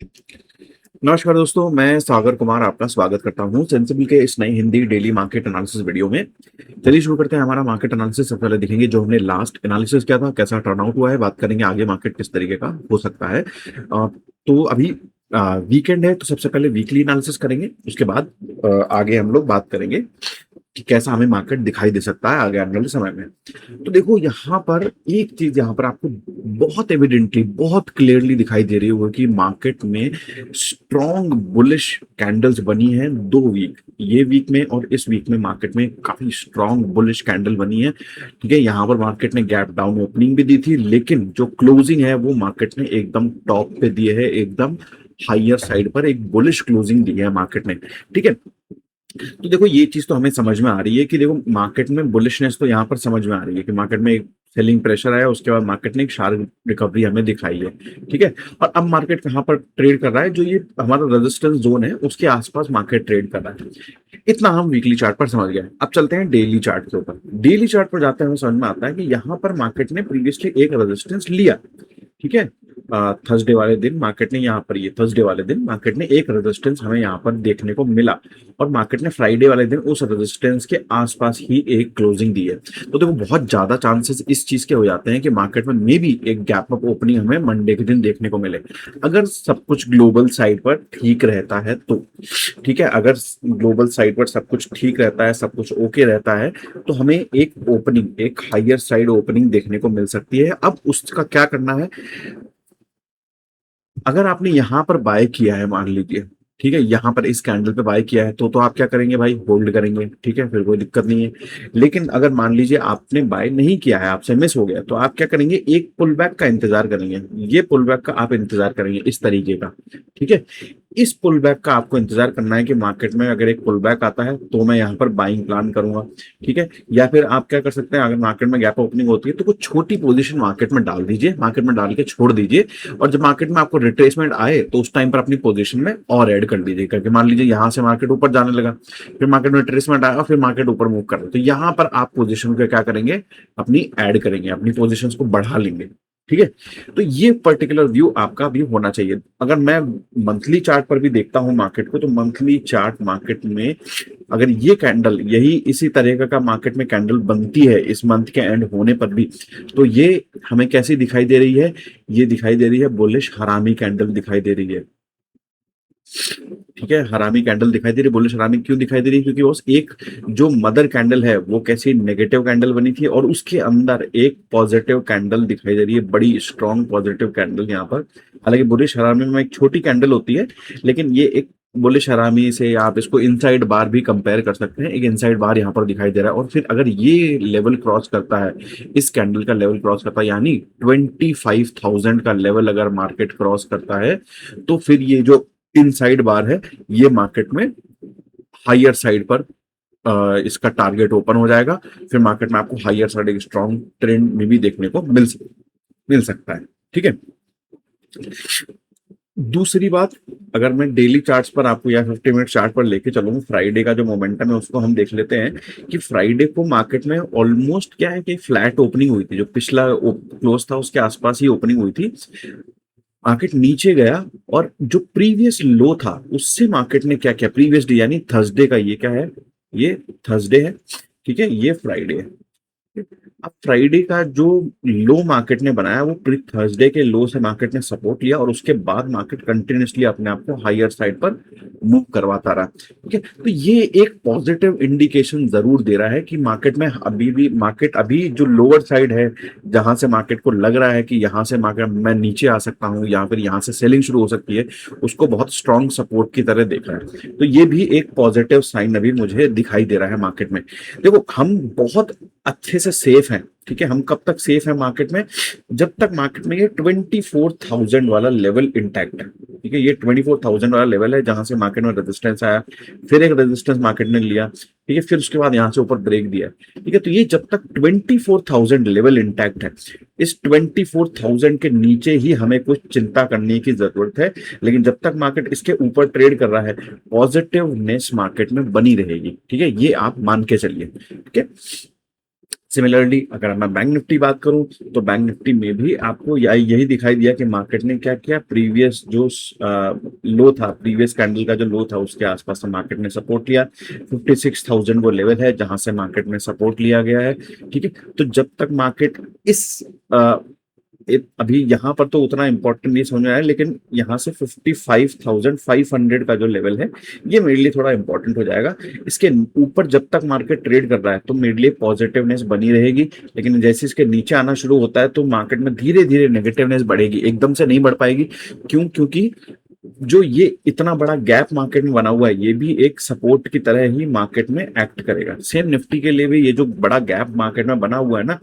नमस्कार दोस्तों, मैं सागर कुमार आपका स्वागत करता हूं सेंसिबल के इस नई Hindi daily market analysis video में। चलिए शुरू करते हैं हमारा मार्केट एनालिसिस। सबसे पहले देखेंगे जो हमने लास्ट एनालिसिस किया था, कैसा टर्नआउट हुआ है। बात करेंगे आगे मार्केट किस तरीके का हो सकता है। तो अभी वीकेंड है, तो सबसे पहले वीकली एनालिसिस करेंगे। उसके बाद आगे हम लोग बात करेंगे कि कैसा हमें मार्केट दिखाई दे सकता है आगे आने वाले समय में। तो देखो यहाँ पर एक चीज यहाँ पर आपको बहुत एविडेंटली, बहुत क्लियरली दिखाई दे रही होगी कि मार्केट में स्ट्रॉन्ग बुलिश कैंडल्स बनी है 2 वीक, ये वीक में और इस वीक में मार्केट में काफी स्ट्रॉन्ग बुलिश कैंडल बनी है। ठीक है, यहाँ पर मार्केट ने गैप डाउन ओपनिंग भी दी थी, लेकिन जो क्लोजिंग है वो मार्केट ने एकदम टॉप पे दी है, एकदम हायर साइड पर एक बुलिश क्लोजिंग दी है मार्केट ने। ठीक है, तो देखो ये चीज तो हमें समझ में आ रही है कि देखो मार्केट में बुलिशनेस तो यहाँ पर समझ में आ रही है कि मार्केट में एक सेलिंग प्रेशर आया, उसके बाद मार्केट ने एक शार्प रिकवरी हमें दिखाई है। ठीक है, और अब मार्केट कहाँ पर ट्रेड कर रहा है, जो ये हमारा रेजिस्टेंस जोन है उसके आसपास मार्केट ट्रेड कर रहा है। इतना हम वीकली चार्ट पर समझ गए। अब चलते हैं डेली चार्ट के ऊपर। डेली चार्ट पर जाते हुए समझ में आता है कि यहाँ पर मार्केट ने प्रीवियसली एक रेजिस्टेंस लिया। ठीक है, थर्सडे वाले दिन मार्केट ने यहाँ पर, ये थर्सडे वाले दिन मार्केट ने एक रेजिस्टेंस हमें यहाँ पर देखने को मिला, और मार्केट ने फ्राइडे वाले दिन उस रेजिस्टेंस के आसपास ही एक क्लोजिंग दी है। तो देखो बहुत ज्यादा चांसेस इस चीज के हो जाते हैं कि मार्केट में मे बी एक गैप अप ओपनिंग हमें मंडे के दिन देखने को मिले, अगर सब कुछ ग्लोबल साइड पर ठीक रहता है तो। ठीक है, अगर ग्लोबल साइड पर सब कुछ ठीक रहता है, सब कुछ ओके रहता है, तो हमें एक ओपनिंग, एक हायर साइड ओपनिंग देखने को मिल सकती है। अब उसका क्या करना है, अगर आपने यहां पर बाय किया है मान लीजिए, ठीक है, यहां पर इस कैंडल पे बाय किया है, तो आप क्या करेंगे भाई, होल्ड करेंगे। ठीक है, फिर कोई दिक्कत नहीं है। लेकिन अगर मान लीजिए आपने बाय नहीं किया है, आपसे मिस हो गया, तो आप क्या करेंगे, एक पुल बैक का इंतजार करेंगे। ये पुल बैक का आप इंतजार करेंगे इस तरीके का। ठीक है, इस पुल बैक का आपको इंतजार करना है कि मार्केट में अगर एक पुल बैक आता है तो मैं यहाँ पर बाइंग प्लान करूंगा। ठीक है, या फिर आप क्या कर सकते हैं, अगर मार्केट में गैप ओपनिंग होती है तो कुछ छोटी पोजीशन मार्केट में डाल दीजिए, मार्केट में डाल के छोड़ दीजिए, और जब मार्केट में आपको रिट्रेसमेंट आए तो उस टाइम पर अपनी पोजीशन में और ऐड कर दीजिए। क्योंकि मान लीजिए यहाँ से मार्केट ऊपर जाने लगा, फिर मार्केट में रिट्रेसमेंट आया, फिर मार्केट ऊपर मूव कर रहा है, तो यहाँ पर आप पोजीशन को क्या करेंगे, अपनी ऐड करेंगे, अपनी पोजीशंस को बढ़ा लेंगे। ठीक है, तो ये पर्टिकुलर व्यू आपका भी होना चाहिए। अगर मैं मंथली चार्ट पर भी देखता हूं मार्केट को, तो मंथली चार्ट मार्केट में अगर ये कैंडल, यही इसी तरह का मार्केट में कैंडल बनती है इस मंथ के एंड होने पर भी, तो ये हमें कैसी दिखाई दे रही है, ये दिखाई दे रही है बुलिश हरामी कैंडल दिखाई दे रही है। ठीक है, हरामी कैंडल दिखाई दे रही है। बुलिश हरामी क्यों दिखाई दे रही है, क्योंकि वो एक जो मदर कैंडल है वो कैसी नेगेटिव कैंडल बनी थी, और उसके अंदर एक पॉजिटिव कैंडल दिखाई दे रही है, बड़ी स्ट्रॉन्ग पॉजिटिव कैंडल यहाँ पर। हालांकि बुलिश हरामी में एक छोटी कैंडल होती है, लेकिन ये एक बुलिश हरामी से आप इसको इनसाइड बार भी कंपेयर कर सकते हैं। एक इनसाइड बार यहाँ पर दिखाई दे रहा है, और फिर अगर ये लेवल क्रॉस करता है, इस कैंडल का लेवल क्रॉस करता है, यानी 25,000 का लेवल अगर मार्केट क्रॉस करता है, तो फिर ये जो इनसाइड बार है, ये मार्केट में हायर साइड पर इसका टारगेट ओपन हो जाएगा। फिर मार्केट में आपको हायर साइड एक स्ट्रॉन्ग ट्रेंड में भी देखने को मिल सकता है। ठीक है, दूसरी बात, अगर मैं डेली चार्ट्स पर आपको या 50 मिनट चार्ट पर लेके चलूँ, फ्राइडे का जो मोमेंटम है उसको हम देख लेते हैं कि फ्राइडे को मार्केट में ऑलमोस्ट क्या है कि फ्लैट ओपनिंग हुई थी, जो पिछला क्लोज था उसके आसपास ही ओपनिंग हुई थी। मार्केट नीचे गया, और जो प्रीवियस लो था उससे मार्केट ने क्या किया, प्रीवियस डे यानी थर्सडे का, ये क्या है, ये थर्सडे है। ठीक है, ये फ्राइडे है। अब फ्राइडे का जो लो मार्केट ने बनाया, वो प्री थर्सडे के लो से मार्केट ने सपोर्ट लिया, और उसके बाद मार्केट कंटिन्यूसली अपने आप को हायर साइड पर मूव करवाता रहा। ठीक है, तो ये एक पॉजिटिव इंडिकेशन जरूर दे रहा है कि मार्केट में अभी भी, मार्केट अभी जो लोअर साइड है, जहां से मार्केट को लग रहा है कि यहाँ से मार्केट मैं नीचे आ सकता हूँ, या फिर यहाँ से सेलिंग शुरू हो सकती है, उसको बहुत स्ट्रॉन्ग सपोर्ट की तरह देख रहा है। तो ये भी एक पॉजिटिव साइन अभी मुझे दिखाई दे रहा है मार्केट में। देखो हम बहुत अच्छे से सेफ हैं। ठीक है, हम कब तक सेफ है मार्केट में, जब तक मार्केट में ये 24,000 वाला लेवल इंटैक्ट है। ठीक है, ये 24,000 वाला लेवल है जहां से मार्केट में रेजिस्टेंस आया, फिर एक रेजिस्टेंस मार्केट ने लिया। ठीक है, फिर उसके बाद यहां से ऊपर ब्रेक दिया। ठीक है, तो ये जब तक 24,000 लेवल इंटैक्ट है, इस 24,000 के नीचे ही हमें कुछ चिंता करने की जरूरत है। लेकिन जब तक मार्केट इसके ऊपर ट्रेड कर रहा है, पॉजिटिवनेस मार्केट में बनी रहेगी। ठीक है, ये आप मान के चलिए। ठीक है, सिमिलरली अगर मैं बैंक निफ्टी बात करूं तो बैंक निफ्टी में भी आपको यही दिखाई दिया कि मार्केट ने क्या किया, प्रीवियस जो लो था, प्रीवियस कैंडल का जो लो था उसके आसपास से मार्केट ने सपोर्ट लिया। 56,000 वो लेवल है जहां से मार्केट में सपोर्ट लिया गया है। ठीक है, तो जब तक मार्केट इस अभी यहाँ पर तो उतना इंपॉर्टेंट नहीं समझ में आया, लेकिन यहाँ से 55,500 का जो लेवल है ये मेरे लिए थोड़ा इंपॉर्टेंट हो जाएगा। इसके ऊपर जब तक मार्केट ट्रेड कर रहा है तो मेरे लिए पॉजिटिवनेस बनी रहेगी, लेकिन जैसे इसके नीचे आना शुरू होता है तो मार्केट में धीरे धीरे नेगेटिवनेस बढ़ेगी, एकदम से नहीं बढ़ पाएगी। क्यों? क्योंकि जो ये इतना बड़ा गैप मार्केट में बना हुआ है ये भी एक सपोर्ट की तरह ही मार्केट में एक्ट करेगा। सेम निफ्टी के लिए भी ये जो बड़ा गैप मार्केट में बना हुआ है ना,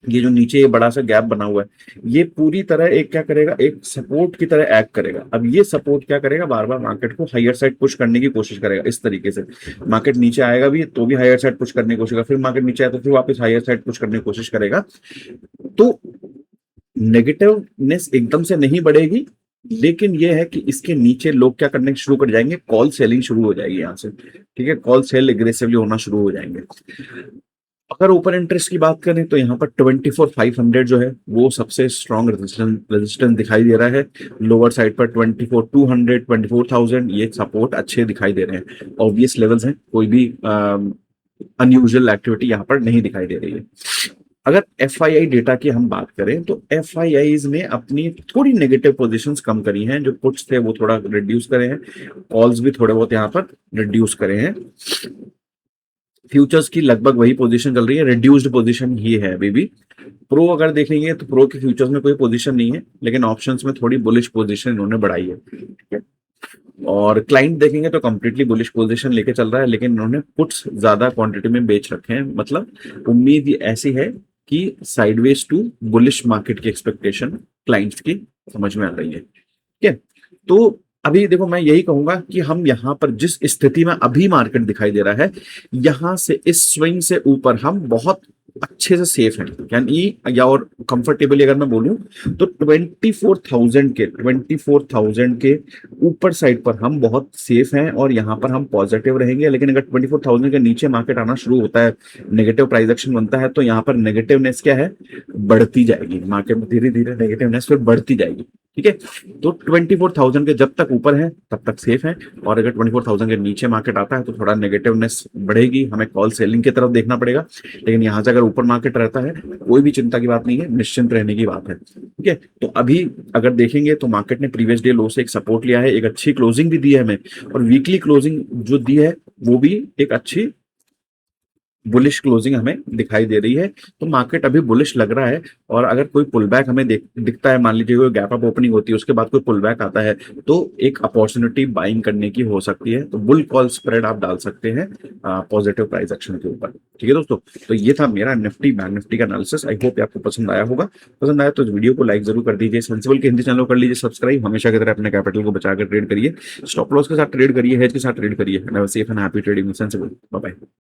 ये जो नीचे ये बड़ा सा गैप बना हुआ है ये पूरी तरह एक क्या करेगा, एक सपोर्ट की तरह एक्ट करेगा। अब ये सपोर्ट क्या करेगा, बार बार मार्केट को हायर साइड पुश करने की कोशिश करेगा। इस तरीके से मार्केट नीचे आएगा भी तो भी हायर साइड पुश करने की कोशिश करेगा, फिर मार्केट नीचे आया तो फिर वापस हायर साइड पुश करने की कोशिश करेगा। तो नेगेटिवनेस एकदम से नहीं बढ़ेगी, लेकिन यह है कि इसके नीचे लोग क्या करने शुरू कर जाएंगे, कॉल सेलिंग शुरू हो जाएगी यहाँ से। ठीक है, कॉल सेल एग्रेसिवली होना शुरू हो जाएंगे। अगर ओपन इंटरेस्ट की बात करें तो यहाँ पर 24,500 जो है वो सबसे स्ट्रॉन्ग रेजिस्टेंस दिखाई दे रहा है। लोअर साइड पर 24,200, 24,000 ये सपोर्ट अच्छे दिखाई दे रहे हैं। ऑब्वियस लेवल्स हैं, कोई भी अनयूजुअल एक्टिविटी यहाँ पर नहीं दिखाई दे रही है। अगर एफआईआई डेटा की हम बात करें तो एफआईआईज ने अपनी थोड़ी नेगेटिव पोजीशंस कम करी हैं, जो पुट्स थे वो थोड़ा रिड्यूस करे हैं, कॉल्स भी थोड़े बहुत यहाँ पर रिड्यूस करे हैं। फ्यूचर्स की लगभग वही पोजीशन चल रही है, रिड्यूस्ड पोजीशन ही है अभी भी। प्रो अगर देखेंगे तो प्रो के फ्यूचर्स में कोई पोजीशन नहीं है, लेकिन ऑप्शंस में थोड़ी बुलिश पोजीशन इन्होंने बढ़ाई है। ठीक है, और क्लाइंट देखेंगे तो कंप्लीटली बुलिश पोजीशन लेके चल रहा है, लेकिन इन्होंने पुट्स ज्यादा क्वांटिटी में बेच रखे हैं। मतलब उम्मीद ऐसी है कि साइडवेज टू बुलिश मार्केट की एक्सपेक्टेशन क्लाइंट्स की समझ में आ रही है। ठीक है, तो अभी देखो मैं यही कहूंगा कि हम यहाँ पर जिस स्थिति में अभी मार्केट दिखाई दे रहा है, यहां से इस स्विंग से ऊपर हम बहुत अच्छे से सेफ हैं, यानी या और कंफर्टेबली अगर मैं बोलूं तो 24,000 के ऊपर साइड पर हम बहुत सेफ हैं और यहाँ पर हम पॉजिटिव रहेंगे। लेकिन अगर 24,000 के नीचे मार्केट आना शुरू होता है, नेगेटिव प्राइस एक्शन बनता है, तो यहाँ पर नेगेटिवनेस क्या है, बढ़ती जाएगी मार्केट में, धीरे धीरे नेगेटिवनेस फिर बढ़ती जाएगी। ठीक है, तो 24,000 के जब तक ऊपर है तब तक सेफ है, और अगर 24,000 के नीचे मार्केट आता है तो थोड़ा नेगेटिवनेस बढ़ेगी, हमें कॉल सेलिंग की तरफ देखना पड़ेगा। लेकिन यहाँ से अगर ऊपर मार्केट रहता है कोई भी चिंता की बात नहीं है, निश्चिंत रहने की बात है। ठीक है, तो अभी अगर देखेंगे तो मार्केट ने प्रीवियस डे लो से एक सपोर्ट लिया है, एक अच्छी क्लोजिंग भी दी है हमें, और वीकली क्लोजिंग जो दी है वो भी एक अच्छी बुलिश क्लोजिंग हमें दिखाई दे रही है। तो मार्केट अभी बुलिश लग रहा है, और अगर कोई पुल बैक हमें दिखता है, मान लीजिए कोई गैप अप ओपनिंग होती है उसके बाद कोई पुल बैक आता है, तो एक अपॉर्चुनिटी बाइंग करने की हो सकती है। तो बुल कॉल स्प्रेड आप डाल सकते हैं पॉजिटिव प्राइस एक्शन के ऊपर। ठीक है दोस्तों, तो ये था मेरा निफ्टी बैंक निफ्टी का एनालिसिस। आई होप आपको पसंद आया होगा। पसंद आया तो वीडियो को लाइक जरूर कर दीजिए, सेंसिबल के हिंदी चैनल को कर लीजिए सब्सक्राइब। हमेशा की तरह अपने कैपिटल को बचाकर ट्रेड करिए, स्टॉप लॉस के साथ ट्रेड करिए, हेज के साथ ट्रेड करिए। Safe and happy trading, sensible. Bye bye.